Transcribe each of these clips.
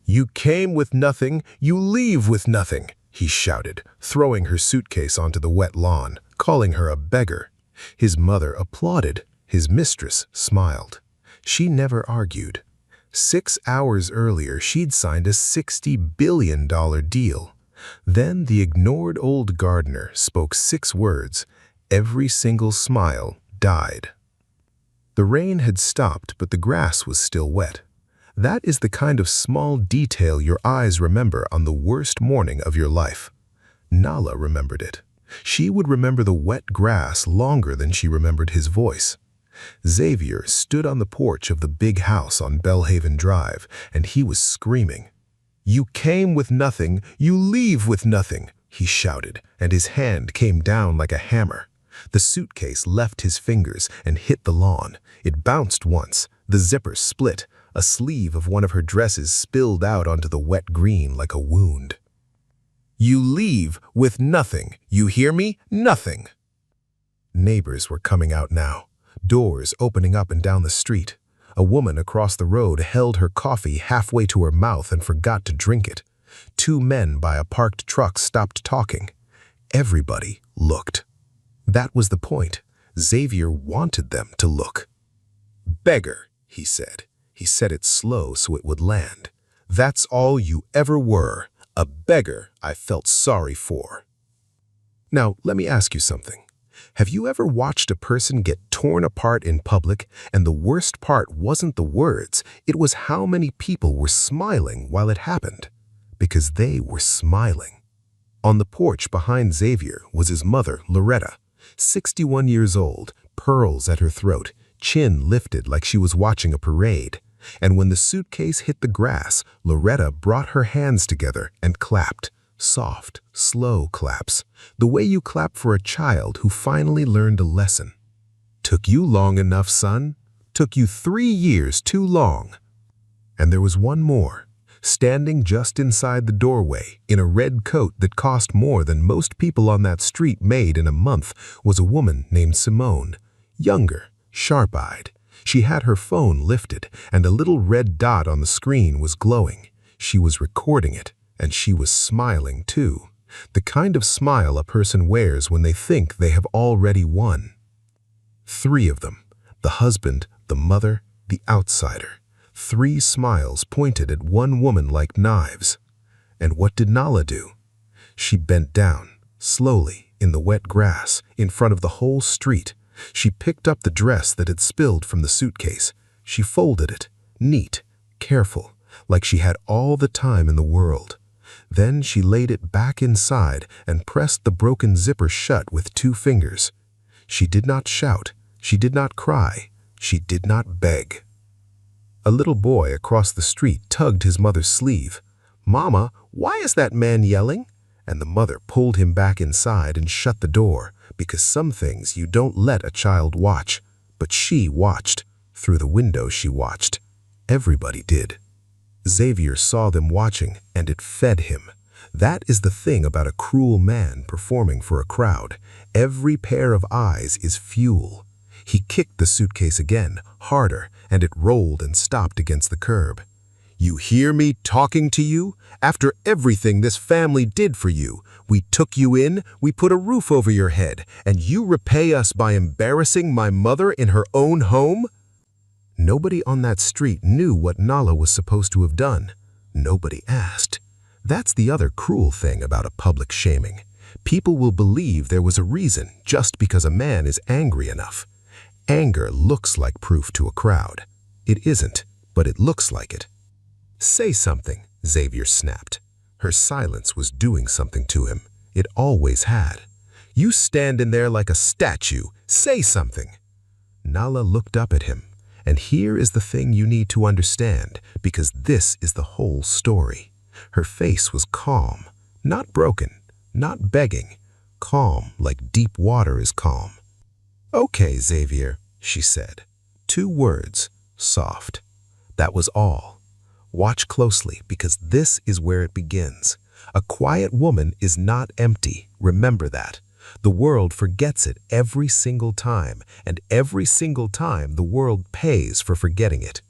"You came with nothing, you leave with nothing," he shouted, throwing her suitcase onto the wet lawn, calling her a beggar. His mother applauded. His mistress smiled. She never argued. 6 hours earlier, she'd signed a $60 billion deal. Then the ignored old gardener spoke 6 words. Every single smile died. The rain had stopped, but the grass was still wet. That is the kind of small detail your eyes remember on the worst morning of your life. Nala remembered it. She would remember the wet grass longer than she remembered his voice. Xavier stood on the porch of the big house on Belhaven Drive, and he was screaming. "You came with nothing, you leave with nothing," he shouted, and his hand came down like a hammer. The suitcase left his fingers and hit the lawn. It bounced once. The zipper split. A sleeve of one of her dresses spilled out onto the wet green like a wound. "You leave with nothing. You hear me? Nothing." Neighbors were coming out now. Doors opening up and down the street. A woman across the road held her coffee halfway to her mouth and forgot to drink it. 2 men by a parked truck stopped talking. Everybody looked. That was the point. Xavier wanted them to look. "Beggar," he said. He said it slow so it would land. "That's all you ever were. A beggar I felt sorry for." Now, let me ask you something. Have you ever watched a person get torn apart in public, and the worst part wasn't the words, it was how many people were smiling while it happened? Because they were smiling. On the porch behind Xavier was his mother, Loretta, 61 years old, pearls at her throat, chin lifted like she was watching a parade. And when the suitcase hit the grass, Loretta brought her hands together and clapped. Soft, slow claps, the way you clap for a child who finally learned a lesson. "Took you long enough, son. Took you 3 years too long." And there was one more. Standing just inside the doorway, in a red coat that cost more than most people on that street made in a month, was a woman named Simone. Younger, sharp-eyed. She had her phone lifted, and a little red dot on the screen was glowing. She was recording it. And she was smiling too, the kind of smile a person wears when they think they have already won. 3 of them, the husband, the mother, the outsider. 3 smiles pointed at one woman like knives. And what did Nala do? She bent down, slowly, in the wet grass, in front of the whole street. She picked up the dress that had spilled from the suitcase. She folded it, neat, careful, like she had all the time in the world. Then she laid it back inside and pressed the broken zipper shut with 2 fingers. She did not shout. She did not cry. She did not beg. A little boy across the street tugged his mother's sleeve. "Mama, why is that man yelling?" And the mother pulled him back inside and shut the door, because some things you don't let a child watch. But she watched. Through the window she watched. Everybody did. Xavier saw them watching, and it fed him. That is the thing about a cruel man performing for a crowd. Every pair of eyes is fuel. He kicked the suitcase again, harder, and it rolled and stopped against the curb. "You hear me talking to you? After everything this family did for you, we took you in, we put a roof over your head, and you repay us by embarrassing my mother in her own home?" Nobody on that street knew what Nala was supposed to have done. Nobody asked. That's the other cruel thing about a public shaming. People will believe there was a reason just because a man is angry enough. Anger looks like proof to a crowd. It isn't, but it looks like it. "Say something," Xavier snapped. Her silence was doing something to him. It always had. "You stand in there like a statue. Say something." Nala looked up at him. And here is the thing you need to understand, because this is the whole story. Her face was calm, not broken, not begging, calm like deep water is calm. "Okay, Xavier," she said. 2 words, soft. That was all. Watch closely, because this is where it begins. A quiet woman is not empty, remember that. The world forgets it every single time, and every single time the world pays for forgetting it.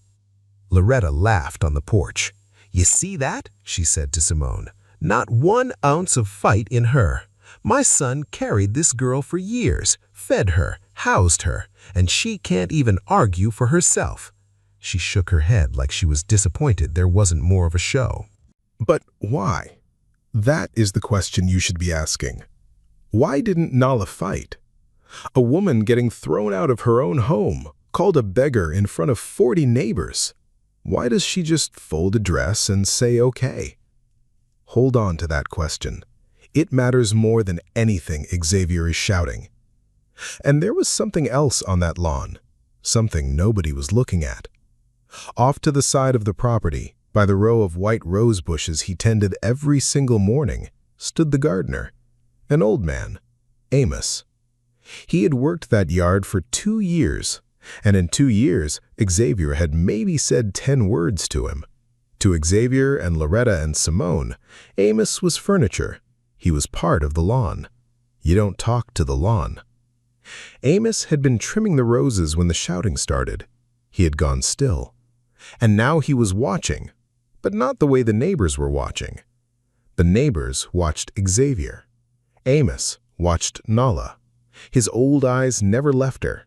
Loretta laughed on the porch. "You see that?" she said to Simone. "Not 1 ounce of fight in her. My son carried this girl for years, fed her, housed her, and she can't even argue for herself." She shook her head like she was disappointed there wasn't more of a show. But why? That is the question you should be asking. Why didn't Nala fight? A woman getting thrown out of her own home, called a beggar in front of 40 neighbors. Why does she just fold a dress and say okay? Hold on to that question. It matters more than anything Xavier is shouting. And there was something else on that lawn, something nobody was looking at. Off to the side of the property, by the row of white rose bushes he tended every single morning, stood the gardener, an old man, Amos. He had worked that yard for 2 years, and in 2 years, Xavier had maybe said 10 words to him. To Xavier and Loretta and Simone, Amos was furniture. He was part of the lawn. You don't talk to the lawn. Amos had been trimming the roses when the shouting started. He had gone still. And now he was watching, but not the way the neighbors were watching. The neighbors watched Xavier. Amos watched Nala. His old eyes never left her,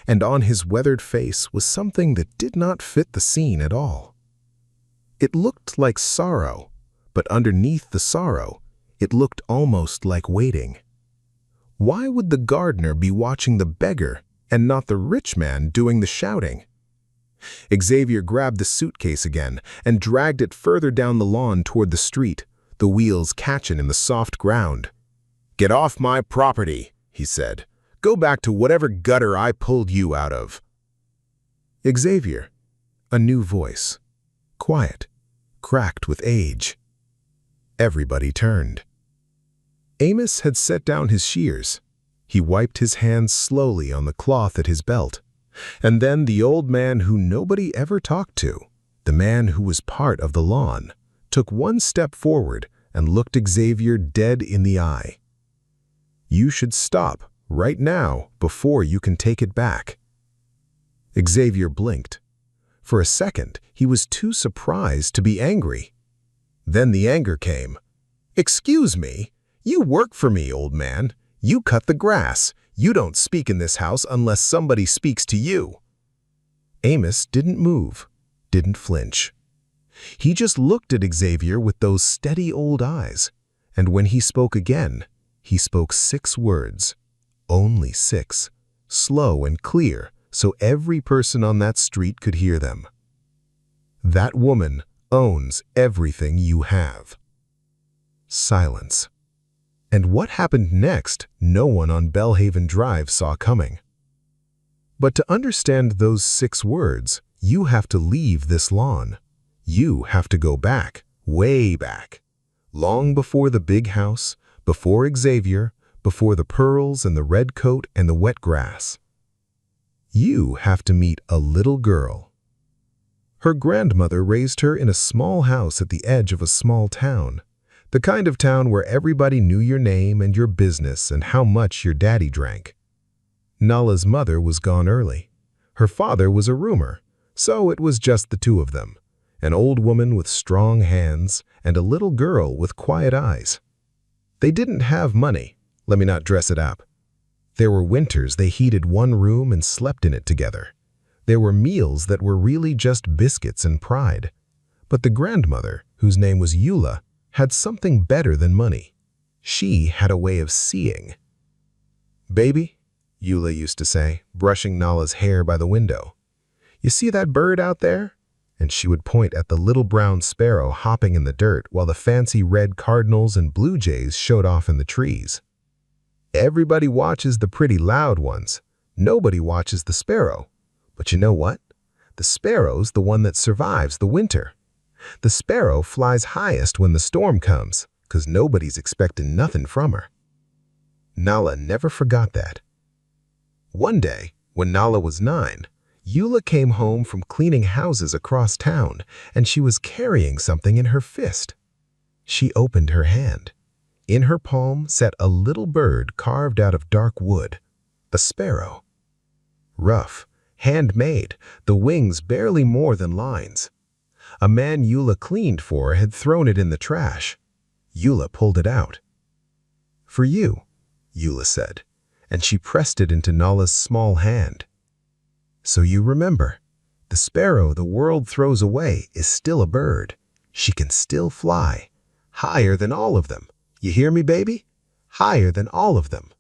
and on his weathered face was something that did not fit the scene at all. It looked like sorrow, but underneath the sorrow, it looked almost like waiting. Why would the gardener be watching the beggar and not the rich man doing the shouting? Xavier grabbed the suitcase again and dragged it further down the lawn toward the street, the wheels catching in the soft ground. "Get off my property," he said. "Go back to whatever gutter I pulled you out of." Xavier, a new voice, quiet, cracked with age. Everybody turned. Amos had set down his shears. He wiped his hands slowly on the cloth at his belt. And then the old man who nobody ever talked to, the man who was part of the lawn, took 1 step forward and looked Xavier dead in the eye. "You should stop right now before you can take it back." Xavier blinked. For a second, he was too surprised to be angry. Then the anger came. "Excuse me, you work for me, old man. You cut the grass. You don't speak in this house unless somebody speaks to you." Amos didn't move, didn't flinch. He just looked at Xavier with those steady old eyes, and when he spoke again, he spoke 6 words, only 6, slow and clear so every person on that street could hear them. "That woman owns everything you have." Silence. And what happened next, no one on Bellhaven Drive saw coming. But to understand those 6 words, you have to leave this lawn. You have to go back, way back, long before the big house, before Xavier, before the pearls and the red coat and the wet grass. You have to meet a little girl. Her grandmother raised her in a small house at the edge of a small town. The kind of town where everybody knew your name and your business and how much your daddy drank. Nala's mother was gone early. Her father was a roomer, so it was just the 2 of them, an old woman with strong hands and a little girl with quiet eyes. They didn't have money, let me not dress it up. There were winters they heated 1 room and slept in it together. There were meals that were really just biscuits and pride. But the grandmother, whose name was Eula, had something better than money. She had a way of seeing. "Baby," Eula used to say, brushing Nala's hair by the window, "you see that bird out there?" And she would point at the little brown sparrow hopping in the dirt while the fancy red cardinals and blue jays showed off in the trees. "Everybody watches the pretty loud ones. Nobody watches the sparrow. But you know what? The sparrow's the one that survives the winter. The sparrow flies highest when the storm comes, 'cause nobody's expecting nothing from her." Nala never forgot that. One day, when Nala was 9, Eula came home from cleaning houses across town, and she was carrying something in her fist. She opened her hand. In her palm sat a little bird carved out of dark wood, a sparrow. Rough, handmade, the wings barely more than lines. A man Eula cleaned for had thrown it in the trash. Eula pulled it out. "For you," Eula said, and she pressed it into Nala's small hand. "So you remember, the sparrow the world throws away is still a bird. She can still fly, higher than all of them. You hear me, baby? Higher than all of them."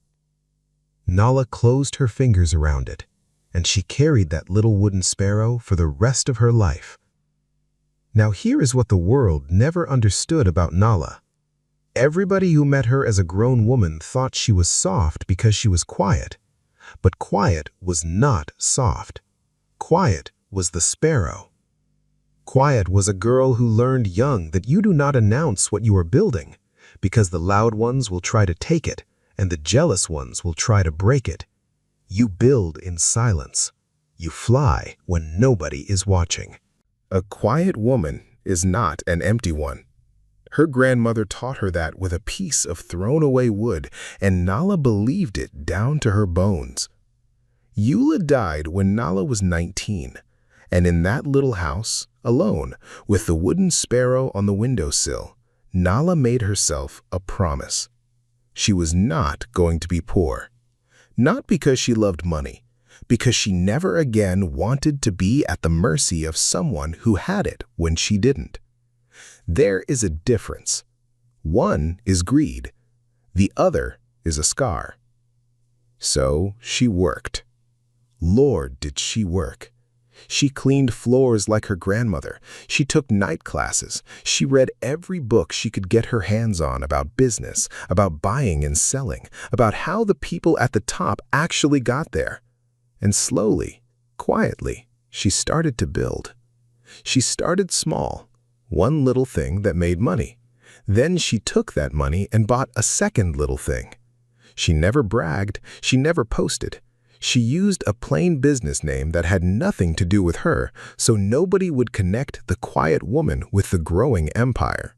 Nala closed her fingers around it, and she carried that little wooden sparrow for the rest of her life. Now here is what the world never understood about Nala. Everybody who met her as a grown woman thought she was soft because she was quiet. But quiet was not soft. Quiet was the sparrow. Quiet was a girl who learned young that you do not announce what you are building, because the loud ones will try to take it, and the jealous ones will try to break it. You build in silence. You fly when nobody is watching. A quiet woman is not an empty one. Her grandmother taught her that with a piece of thrown-away wood, and Nala believed it down to her bones. Eula died when Nala was 19, and in that little house, alone, with the wooden sparrow on the windowsill, Nala made herself a promise. She was not going to be poor. Not because she loved money, because she never again wanted to be at the mercy of someone who had it when she didn't. There is a difference. One is greed. The other is a scar. So she worked. Lord, did she work. She cleaned floors like her grandmother. She took night classes. She read every book she could get her hands on about business, about buying and selling, about how the people at the top actually got there. And slowly, quietly, she started to build. She started small, one little thing that made money. Then she took that money and bought a second little thing. She never bragged. She never posted. She used a plain business name that had nothing to do with her, so nobody would connect the quiet woman with the growing empire.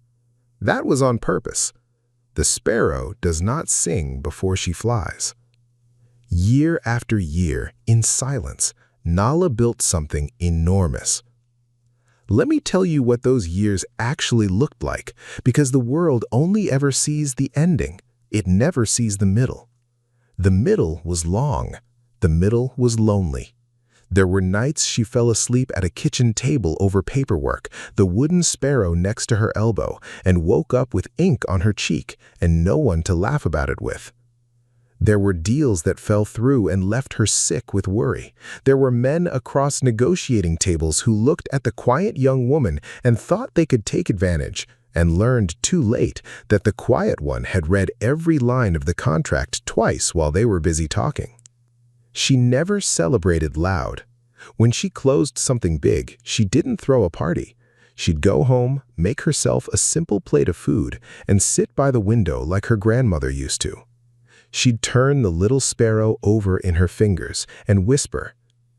That was on purpose. The sparrow does not sing before she flies. Year after year, in silence, Nala built something enormous. Let me tell you what those years actually looked like, because the world only ever sees the ending. It never sees the middle. The middle was long. The middle was lonely. There were nights she fell asleep at a kitchen table over paperwork, the wooden sparrow next to her elbow, and woke up with ink on her cheek and no one to laugh about it with. There were deals that fell through and left her sick with worry. There were men across negotiating tables who looked at the quiet young woman and thought they could take advantage, and learned too late that the quiet one had read every line of the contract twice while they were busy talking. She never celebrated loud. When she closed something big, she didn't throw a party. She'd go home, make herself a simple plate of food, and sit by the window like her grandmother used to. She'd turn the little sparrow over in her fingers and whisper,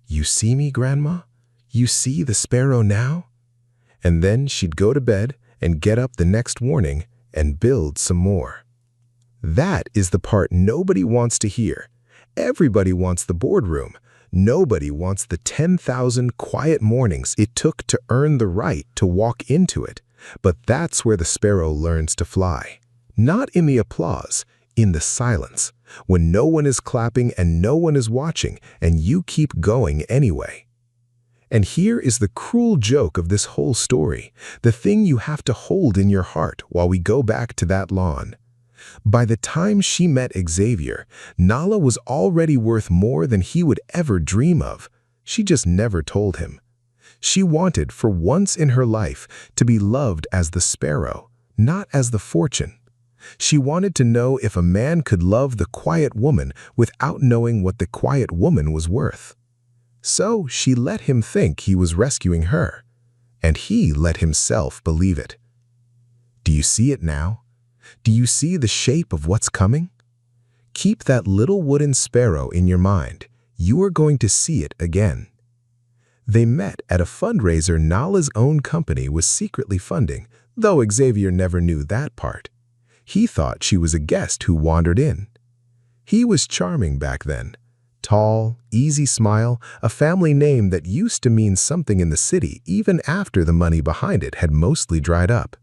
"You see me, Grandma? You see the sparrow now?" And then she'd go to bed and get up the next morning and build some more. That is the part nobody wants to hear. Everybody wants the boardroom. Nobody wants the 10,000 quiet mornings it took to earn the right to walk into it. But that's where the sparrow learns to fly. Not in the applause, in the silence, when no one is clapping and no one is watching, and you keep going anyway. And here is the cruel joke of this whole story, the thing you have to hold in your heart while we go back to that lawn. By the time she met Xavier, Nala was already worth more than he would ever dream of. She just never told him. She wanted, for once in her life, to be loved as the sparrow, not as the fortune. She wanted to know if a man could love the quiet woman without knowing what the quiet woman was worth. So she let him think he was rescuing her, and he let himself believe it. Do you see it now? Do you see the shape of what's coming? Keep that little wooden sparrow in your mind. You are going to see it again. They met at a fundraiser Nala's own company was secretly funding, though Xavier never knew that part. He thought she was a guest who wandered in. He was charming back then, Tall, easy smile, a family name that used to mean something in the city even after the money behind it had mostly dried up.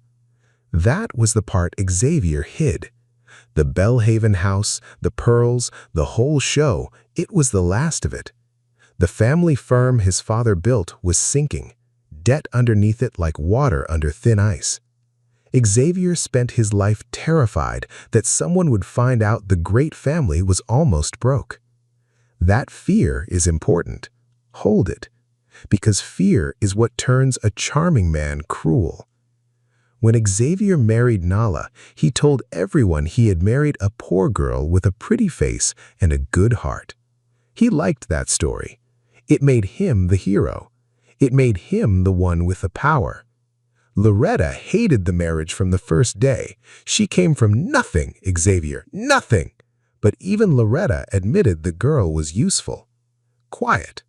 That was the part Xavier hid. The Bellhaven house, the pearls, the whole show, it was the last of it. The family firm his father built was sinking, debt underneath it like water under thin ice. Xavier spent his life terrified that someone would find out the great family was almost broke. That fear is important. Hold it, because fear is what turns a charming man cruel. When Xavier married Nala, he told everyone he had married a poor girl with a pretty face and a good heart. He liked that story. It made him the hero. It made him the one with the power. Loretta hated the marriage from the first day. She came from nothing, Xavier, nothing. But even Loretta admitted the girl was useful. Quiet,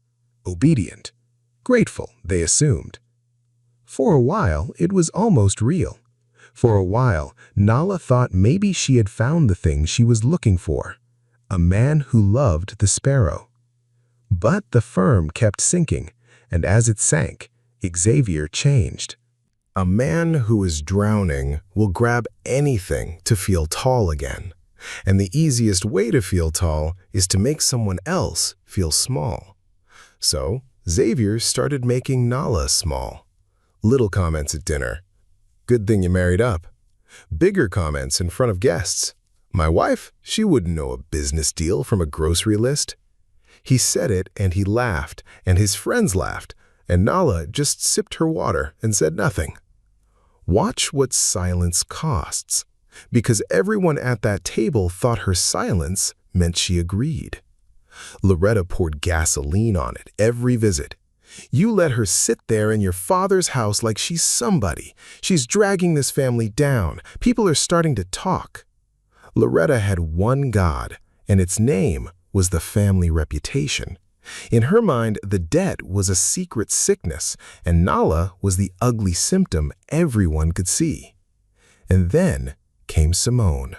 obedient, grateful, they assumed. For a while, it was almost real. For a while, Nala thought maybe she had found the thing she was looking for, a man who loved the sparrow. But the firm kept sinking, and as it sank, Xavier changed. A man who is drowning will grab anything to feel tall again. And the easiest way to feel tall is to make someone else feel small. So, Xavier started making Nala small. Little comments at dinner. Good thing you married up. Bigger comments in front of guests. My wife, she wouldn't know a business deal from a grocery list. He said it and he laughed, and his friends laughed, and Nala just sipped her water and said nothing. Watch what silence costs. Because everyone at that table thought her silence meant she agreed. Loretta poured gasoline on it every visit. You let her sit there in your father's house like she's somebody. She's dragging this family down. People are starting to talk. Loretta had one God, and its name was the family reputation. In her mind, the debt was a secret sickness, and Nala was the ugly symptom everyone could see. And then came Simone.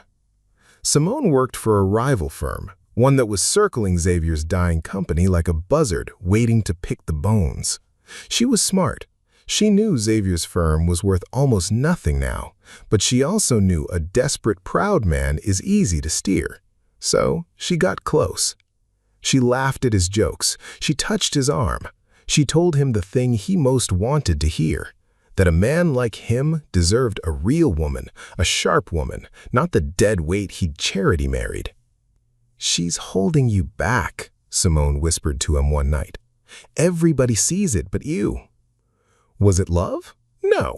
Simone worked for a rival firm, one that was circling Xavier's dying company like a buzzard waiting to pick the bones. She was smart. She knew Xavier's firm was worth almost nothing now, but she also knew a desperate, proud man is easy to steer. So she got close. She laughed at his jokes. She touched his arm. She told him the thing he most wanted to hear, that a man like him deserved a real woman, a sharp woman, not the dead weight he'd charity married. "She's holding you back," Simone whispered to him one night. "Everybody sees it but you." Was it love? No.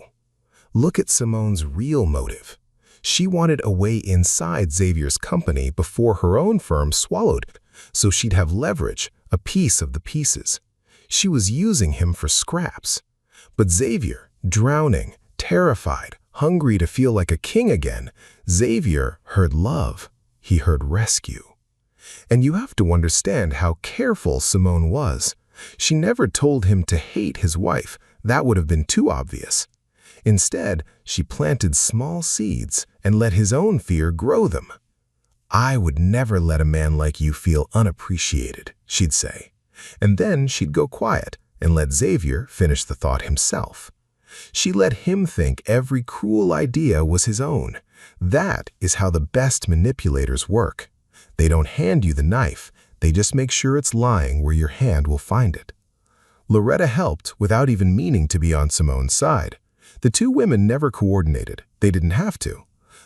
Look at Simone's real motive. She wanted a way inside Xavier's company before her own firm swallowed it, so she'd have leverage, a piece of the pieces. She was using him for scraps. But Xavier, drowning, terrified, hungry to feel like a king again, Xavier heard love. He heard rescue. And you have to understand how careful Simone was. She never told him to hate his wife. That would have been too obvious. Instead, she planted small seeds and let his own fear grow them. "I would never let a man like you feel unappreciated," she'd say. And then she'd go quiet and let Xavier finish the thought himself. She let him think every cruel idea was his own. That is how the best manipulators work. They don't hand you the knife, they just make sure it's lying where your hand will find it. Loretta helped without even meaning to be on Simone's side. The two women never coordinated. They didn't have to.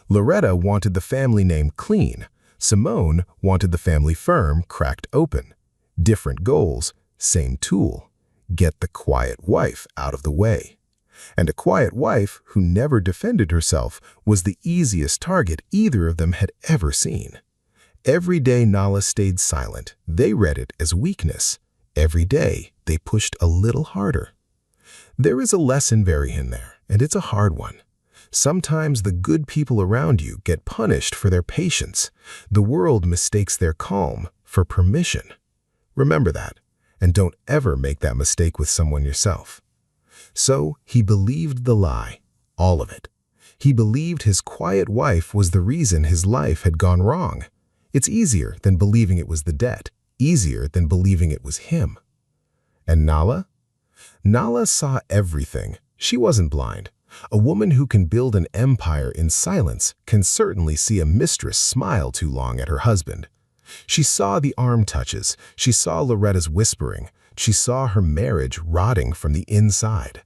Loretta wanted the family name clean. Simone wanted the family firm cracked open. Different goals, same tool. Get the quiet wife out of the way. And a quiet wife who never defended herself was the easiest target either of them had ever seen. Every day Nala stayed silent, they read it as weakness. Every day they pushed a little harder. There is a lesson buried in there, and it's a hard one. Sometimes the good people around you get punished for their patience. The world mistakes their calm for permission. Remember that, and don't ever make that mistake with someone yourself. So he believed the lie, all of it. He believed his quiet wife was the reason his life had gone wrong. It's easier than believing it was the debt. easier than believing it was him. And Nala? Nala saw everything. She wasn't blind. A woman who can build an empire in silence can certainly see a mistress smile too long at her husband. She saw the arm touches. She saw Loretta's whispering. She saw her marriage rotting from the inside.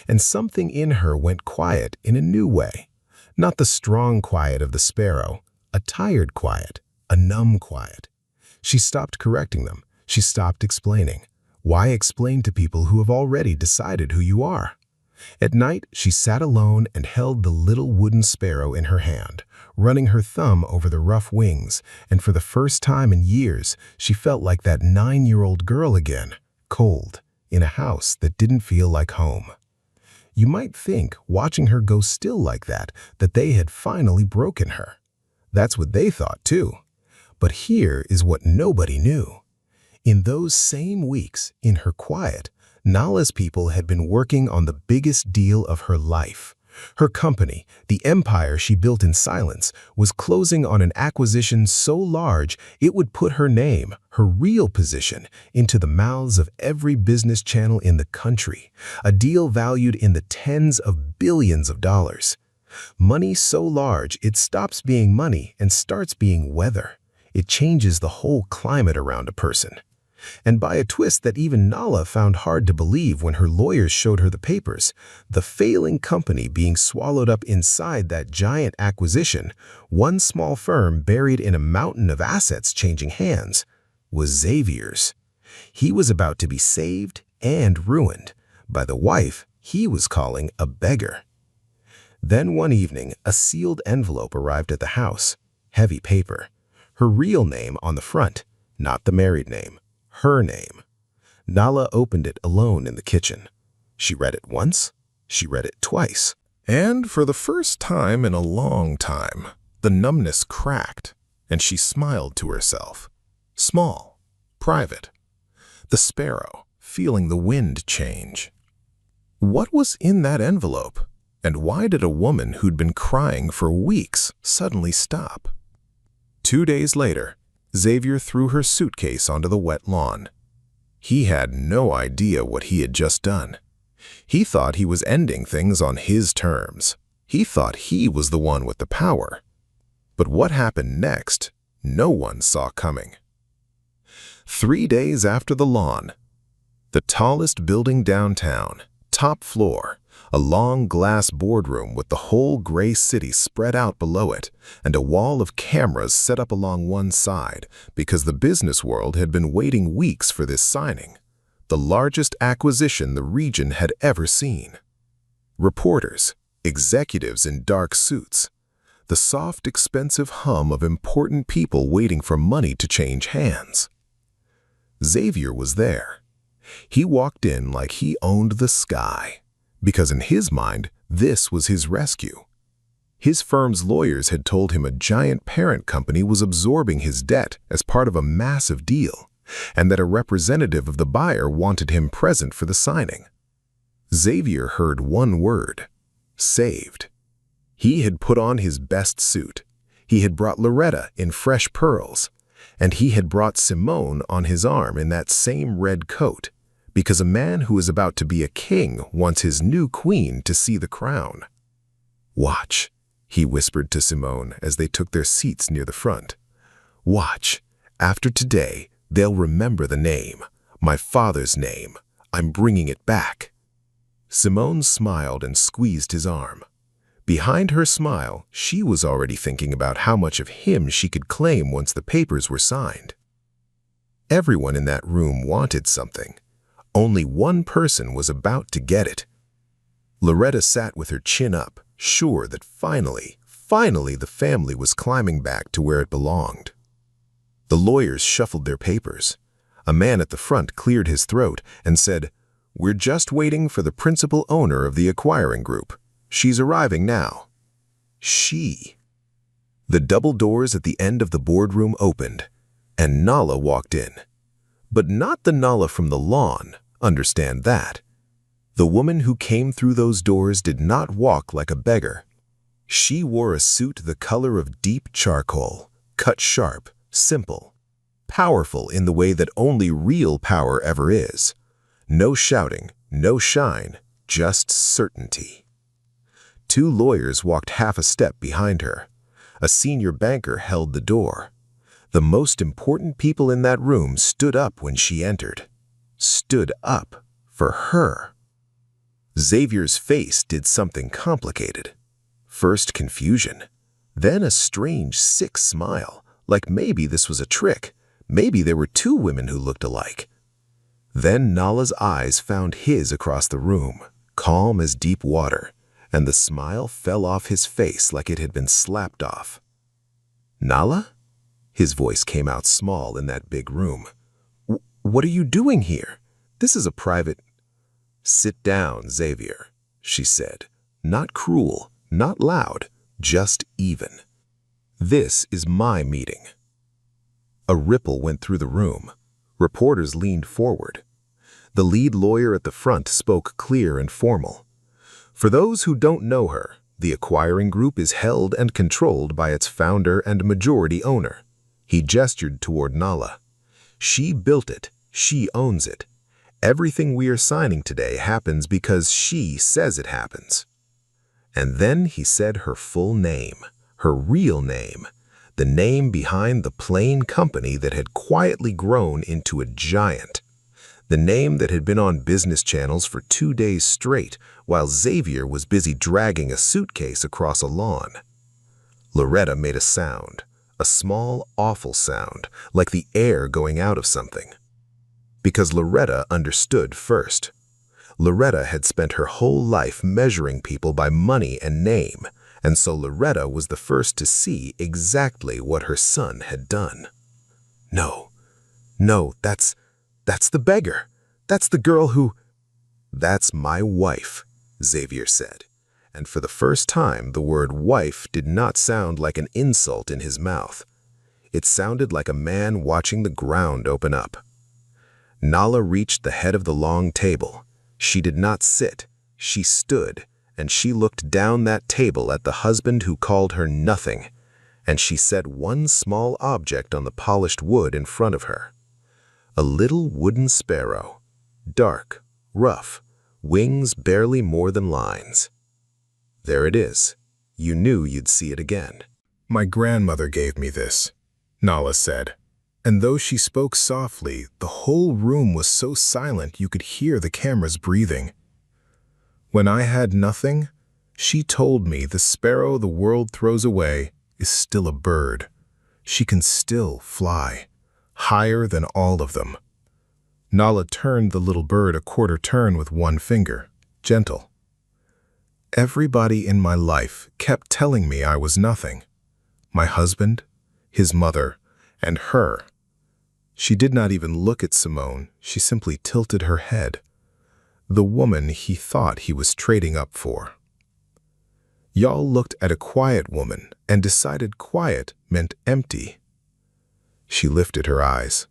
And something in her went quiet in a new way. Not the strong quiet of the sparrow, a tired quiet, a numb quiet. She stopped correcting them. She stopped explaining. Why explain to people who have already decided who you are? At night, she sat alone and held the little wooden sparrow in her hand, running her thumb over the rough wings, and for the first time in years, she felt like that 9-year-old girl again, cold, in a house that didn't feel like home. You might think, watching her go still like that they had finally broken her. That's what they thought too. But here is what nobody knew. In those same weeks, in her quiet, Nala's people had been working on the biggest deal of her life. Her company, the empire she built in silence, was closing on an acquisition so large it would put her name, her real position, into the mouths of every business channel in the country, a deal valued in the tens of billions of dollars. Money so large it stops being money and starts being weather. It changes the whole climate around a person. And by a twist that even Nala found hard to believe when her lawyers showed her the papers, the failing company being swallowed up inside that giant acquisition, one small firm buried in a mountain of assets changing hands, was Xavier's. He was about to be saved and ruined by the wife he was calling a beggar. Then one evening, a sealed envelope arrived at the house, heavy paper, her real name on the front, not the married name. Her name. Nala opened it alone in the kitchen. She read it once. She read it twice. And for the first time in a long time, the numbness cracked, and she smiled to herself. Small, private. The sparrow, feeling the wind change. What was in that envelope? And why did a woman who'd been crying for weeks suddenly stop? 2 days later, Xavier threw her suitcase onto the wet lawn. He had no idea what he had just done. He thought he was ending things on his terms. He thought he was the one with the power. But what happened next, no one saw coming. 3 days after the lawn, the tallest building downtown, top floor, a long glass boardroom with the whole gray city spread out below it, and a wall of cameras set up along one side because the business world had been waiting weeks for this signing, the largest acquisition the region had ever seen. Reporters, executives in dark suits, the soft, expensive hum of important people waiting for money to change hands. Xavier was there. He walked in like he owned the sky. Because in his mind, this was his rescue. His firm's lawyers had told him a giant parent company was absorbing his debt as part of a massive deal, and that a representative of the buyer wanted him present for the signing. Xavier heard one word: saved. He had put on his best suit. He had brought Loretta in fresh pearls, and he had brought Simone on his arm in that same red coat, because a man who is about to be a king wants his new queen to see the crown. "Watch," he whispered to Simone as they took their seats near the front. "Watch. After today, they'll remember the name. My father's name. I'm bringing it back." Simone smiled and squeezed his arm. Behind her smile, she was already thinking about how much of him she could claim once the papers were signed. Everyone in that room wanted something. Only one person was about to get it. Loretta sat with her chin up, sure that finally the family was climbing back to where it belonged. The lawyers shuffled their papers. A man at the front cleared his throat and said, "We're just waiting for the principal owner of the acquiring group. She's arriving now." She. The double doors at the end of the boardroom opened, and Nala walked in. But not the Nala from the lawn. Understand that. The woman who came through those doors did not walk like a beggar. She wore a suit the color of deep charcoal, cut sharp, simple. powerful in the way that only real power ever is. No shouting, no shine, just certainty. Two lawyers walked half a step behind her. A senior banker held the door. The most important people in that room stood up when she entered. Stood up for her. Xavier's face did something complicated. First confusion, then a strange, sick smile, like maybe this was a trick. Maybe there were two women who looked alike. Then Nala's eyes found his across the room, calm as deep water, and the smile fell off his face like it had been slapped off. "Nala?" His voice came out small in that big room. "What are you doing here? This is a private—" "Sit down, Xavier," she said. Not cruel, not loud, just even. "This is my meeting." A ripple went through the room. Reporters leaned forward. The lead lawyer at the front spoke clear and formal. "For those who don't know her, the acquiring group is held and controlled by its founder and majority owner." He gestured toward Nala. "She built it. She owns it. Everything we are signing today happens because she says it happens." And then he said her full name, her real name, the name behind the plain company that had quietly grown into a giant. The name that had been on business channels for 2 days straight while Xavier was busy dragging a suitcase across a lawn. Loretta made a sound, a small, awful sound, like the air going out of something. Because Loretta understood first. Loretta had spent her whole life measuring people by money and name, and so Loretta was the first to see exactly what her son had done. No, that's the beggar. That's the girl who—" "That's my wife," Xavier said, and for the first time the word wife did not sound like an insult in his mouth. It sounded like a man watching the ground open up. Nala reached the head of the long table. She did not sit, she stood, and she looked down that table at the husband who called her nothing, and she set one small object on the polished wood in front of her. A little wooden sparrow, dark, rough, wings barely more than lines. "There it is. You knew you'd see it again." "My grandmother gave me this," Nala said. And though she spoke softly, the whole room was so silent you could hear the cameras breathing. "When I had nothing, she told me the sparrow the world throws away is still a bird. She can still fly, higher than all of them." Nala turned the little bird a quarter turn with one finger, gentle. "Everybody in my life kept telling me I was nothing. My husband, his mother, and her." She did not even look at Simone, she simply tilted her head. The woman he thought he was trading up for. Y'all looked at a quiet woman and decided quiet meant empty. She lifted her eyes.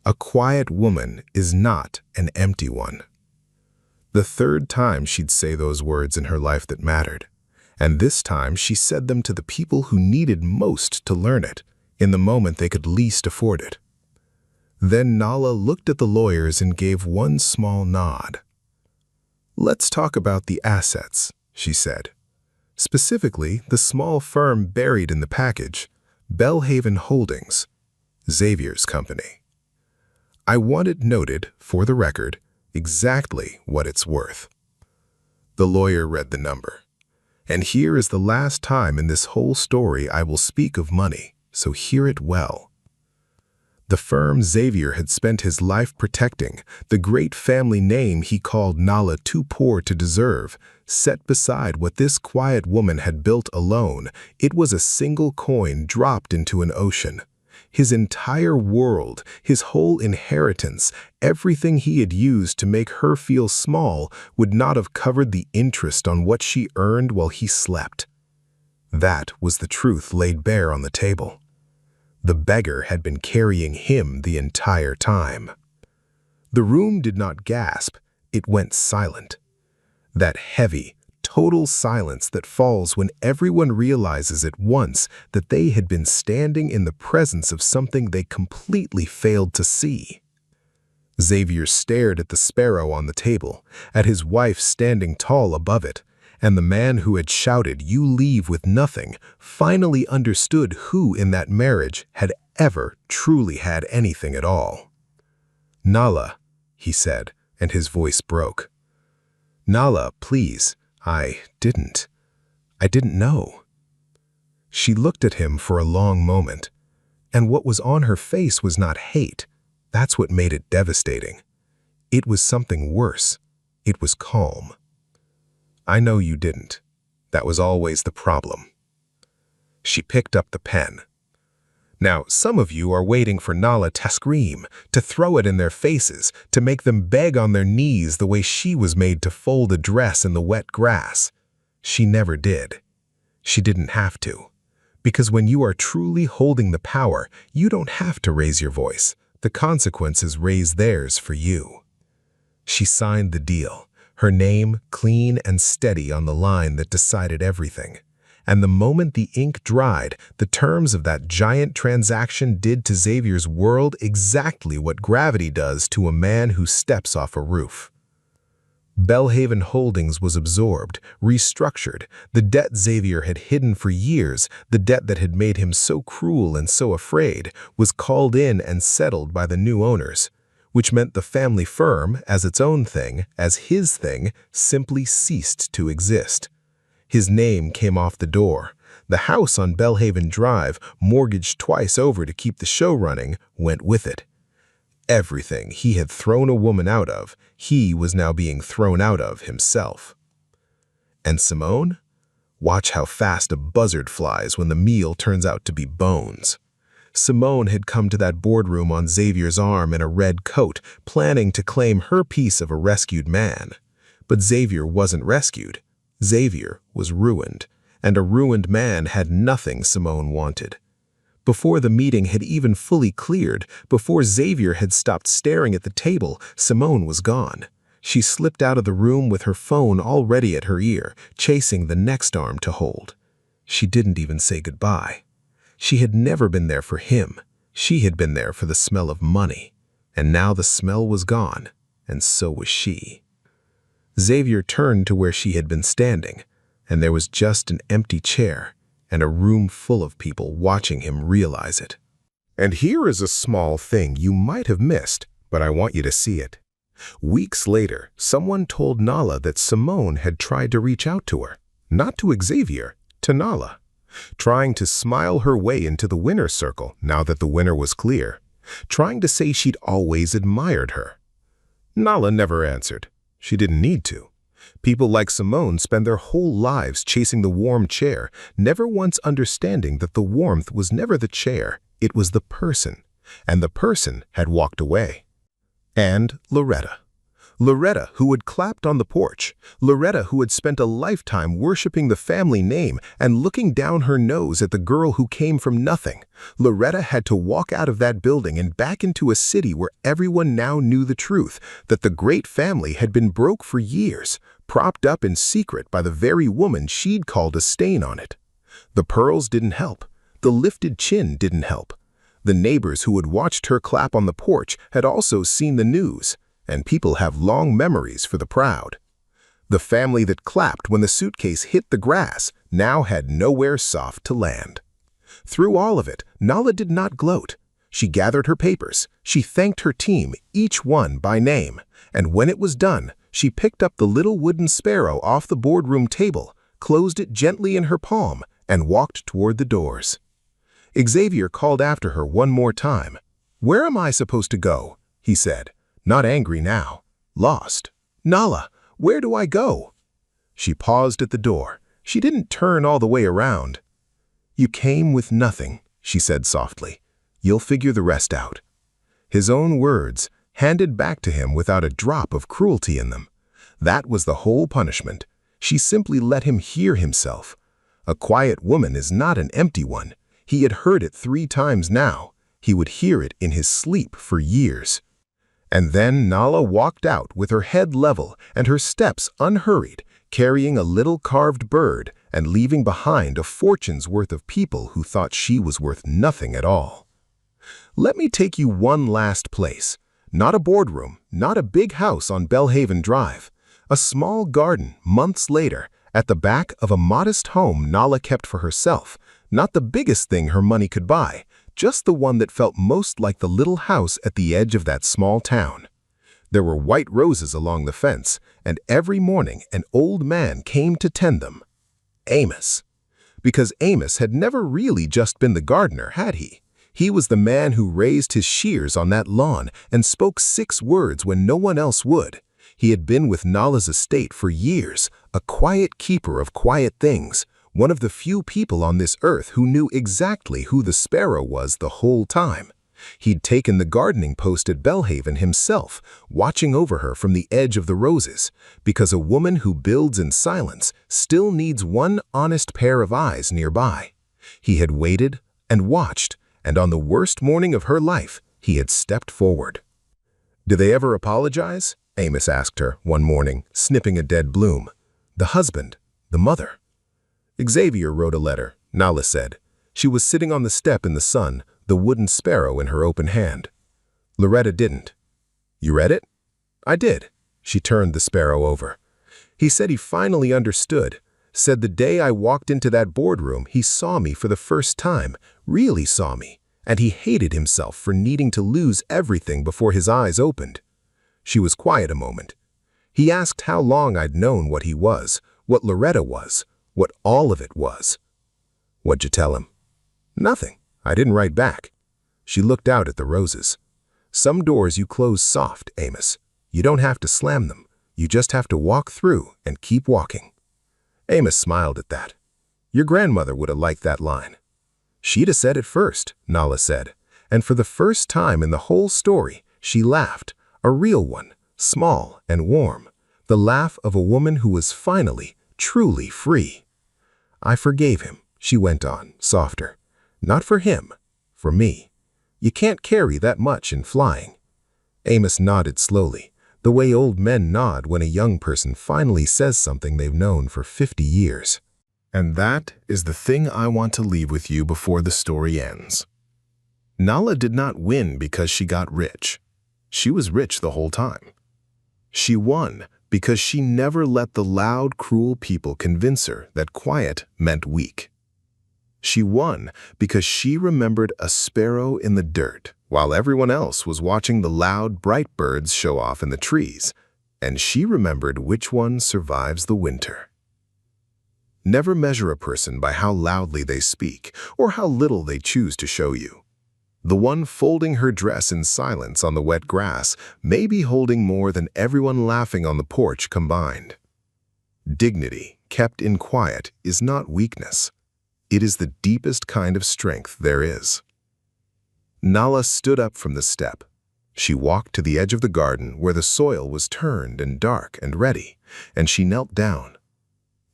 A quiet woman is not an empty one. The third time she'd say those words in her life that mattered, and this time she said them to the people who needed most to learn it, in the moment they could least afford it. Then Nala looked at the lawyers and gave one small nod. "Let's talk about the assets," she said. "Specifically, the small firm buried in the package, Bellhaven Holdings, Xavier's company. I want it noted, for the record, exactly what it's worth." The lawyer read the number. "And here is the last time in this whole story I will speak of money, so hear it well. The firm Xavier had spent his life protecting, the great family name he called Nala too poor to deserve, set beside what this quiet woman had built alone, it was a single coin dropped into an ocean. His entire world, his whole inheritance, everything he had used to make her feel small would not have covered the interest on what she earned while he slept. That was the truth laid bare on the table. The beggar had been carrying him the entire time. The room did not gasp, it went silent. That heavy, total silence that falls when everyone realizes at once that they had been standing in the presence of something they completely failed to see. Xavier stared at the sparrow on the table, at his wife standing tall above it, and the man who had shouted, "You leave with nothing," finally understood who in that marriage had ever truly had anything at all. "Nala," he said, and his voice broke. "Nala, please, I didn't know." She looked at him for a long moment, and what was on her face was not hate. That's what made it devastating. It was something worse. It was calm. "I know you didn't. That was always the problem." She picked up the pen. Now, some of you are waiting for Nala to scream, to throw it in their faces, to make them beg on their knees the way she was made to fold a dress in the wet grass. She never did. She didn't have to. Because when you are truly holding the power, you don't have to raise your voice. The consequences raise theirs for you. She signed the deal, her name clean and steady on the line that decided everything. And the moment the ink dried, the terms of that giant transaction did to Xavier's world exactly what gravity does to a man who steps off a roof. Belhaven Holdings was absorbed, restructured. The debt Xavier had hidden for years, the debt that had made him so cruel and so afraid, was called in and settled by the new owners, which meant the family firm, as its own thing, as his thing, simply ceased to exist. His name came off the door. The house on Belhaven Drive, mortgaged twice over to keep the show running, went with it. Everything he had thrown a woman out of, he was now being thrown out of himself. And Simone? Watch how fast a buzzard flies when the meal turns out to be bones. Simone had come to that boardroom on Xavier's arm in a red coat, planning to claim her piece of a rescued man. But Xavier wasn't rescued. Xavier was ruined, and a ruined man had nothing Simone wanted. Before the meeting had even fully cleared, before Xavier had stopped staring at the table, Simone was gone. She slipped out of the room with her phone already at her ear, chasing the next arm to hold. She didn't even say goodbye. She had never been there for him. She had been there for the smell of money. And now the smell was gone, and so was she. Xavier turned to where she had been standing, and there was just an empty chair and a room full of people watching him realize it. And here is a small thing you might have missed, but I want you to see it. Weeks later, someone told Nala that Simone had tried to reach out to her, not to Xavier, to Nala, trying to smile her way into the winner's circle now that the winner was clear, trying to say she'd always admired her. Nala never answered. She didn't need to. People like Simone spend their whole lives chasing the warm chair, never once understanding that the warmth was never the chair, it was the person, and the person had walked away. And Loretta. Loretta, who had clapped on the porch. Loretta, who had spent a lifetime worshiping the family name and looking down her nose at the girl who came from nothing. Loretta had to walk out of that building and back into a city where everyone now knew the truth, that the great family had been broke for years, propped up in secret by the very woman she'd called a stain on it. The pearls didn't help. The lifted chin didn't help. The neighbors who had watched her clap on the porch had also seen the news. And people have long memories for the proud. The family that clapped when the suitcase hit the grass now had nowhere soft to land. Through all of it, Nala did not gloat. She gathered her papers. She thanked her team, each one by name. And when it was done, she picked up the little wooden sparrow off the boardroom table, closed it gently in her palm, and walked toward the doors. Xavier called after her one more time. "Where am I supposed to go?" he said. Not angry now, lost. "Nala, where do I go?" She paused at the door. She didn't turn all the way around. "You came with nothing," she said softly. "You'll figure the rest out." His own words, handed back to him without a drop of cruelty in them. That was the whole punishment. She simply let him hear himself. A quiet woman is not an empty one. He had heard it 3 times now. He would hear it in his sleep for years. And then Nala walked out with her head level and her steps unhurried, carrying a little carved bird and leaving behind a fortune's worth of people who thought she was worth nothing at all. Let me take you one last place. Not a boardroom, not a big house on Belhaven Drive. A small garden, months later, at the back of a modest home Nala kept for herself. Not the biggest thing her money could buy, just the one that felt most like the little house at the edge of that small town. There were white roses along the fence, and every morning an old man came to tend them. Amos. Because Amos had never really just been the gardener, had he? He was the man who raised his shears on that lawn and spoke 6 words when no one else would. He had been with Nala's estate for years, a quiet keeper of quiet things, one of the few people on this earth who knew exactly who the sparrow was the whole time. He'd taken the gardening post at Belhaven himself, watching over her from the edge of the roses, because a woman who builds in silence still needs one honest pair of eyes nearby. He had waited and watched, and on the worst morning of her life, he had stepped forward. "Do they ever apologize?" Amos asked her one morning, snipping a dead bloom. "The husband, the mother." "Xavier wrote a letter," Nala said. She was sitting on the step in the sun, the wooden sparrow in her open hand. Loretta didn't. "You read it?" "I did." She turned the sparrow over. "He said he finally understood. Said the day I walked into that boardroom, he saw me for the first time, really saw me, and he hated himself for needing to lose everything before his eyes opened." She was quiet a moment. "He asked how long I'd known what he was, what Loretta was, what all of it was." "What'd you tell him?" "Nothing. I didn't write back." She looked out at the roses. "Some doors you close soft, Amos. You don't have to slam them. You just have to walk through and keep walking." Amos smiled at that. "Your grandmother would have liked that line." "She'd have said it first," Nala said, and for the first time in the whole story, she laughed, a real one, small and warm, the laugh of a woman who was finally, truly free. "I forgave him," she went on, softer. "Not for him, for me. You can't carry that much in flying." Amos nodded slowly, the way old men nod when a young person finally says something they've known for 50 years. And that is the thing I want to leave with you before the story ends. Nala did not win because she got rich. She was rich the whole time. She won because she never let the loud, cruel people convince her that quiet meant weak. She won because she remembered a sparrow in the dirt while everyone else was watching the loud, bright birds show off in the trees, and she remembered which one survives the winter. Never measure a person by how loudly they speak or how little they choose to show you. The one folding her dress in silence on the wet grass may be holding more than everyone laughing on the porch combined. Dignity, kept in quiet, is not weakness. It is the deepest kind of strength there is. Nala stood up from the step. She walked to the edge of the garden where the soil was turned and dark and ready, and she knelt down.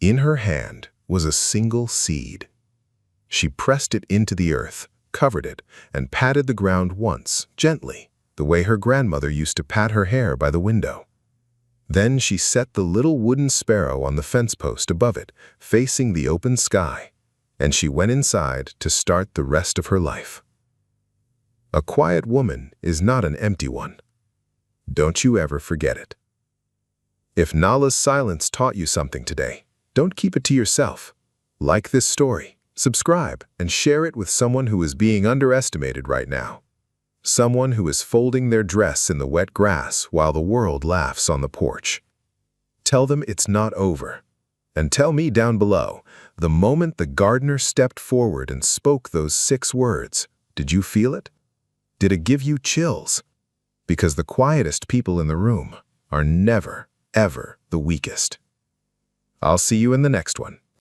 In her hand was a single seed. She pressed it into the earth, covered it, and patted the ground once, gently, the way her grandmother used to pat her hair by the window. Then she set the little wooden sparrow on the fence post above it, facing the open sky, and she went inside to start the rest of her life. A quiet woman is not an empty one. Don't you ever forget it. If Nala's silence taught you something today, don't keep it to yourself. Like this story, subscribe, and share it with someone who is being underestimated right now. Someone who is folding their dress in the wet grass while the world laughs on the porch. Tell them it's not over. And tell me down below, the moment the gardener stepped forward and spoke those 6 words, did you feel it? Did it give you chills? Because the quietest people in the room are never, ever the weakest. I'll see you in the next one.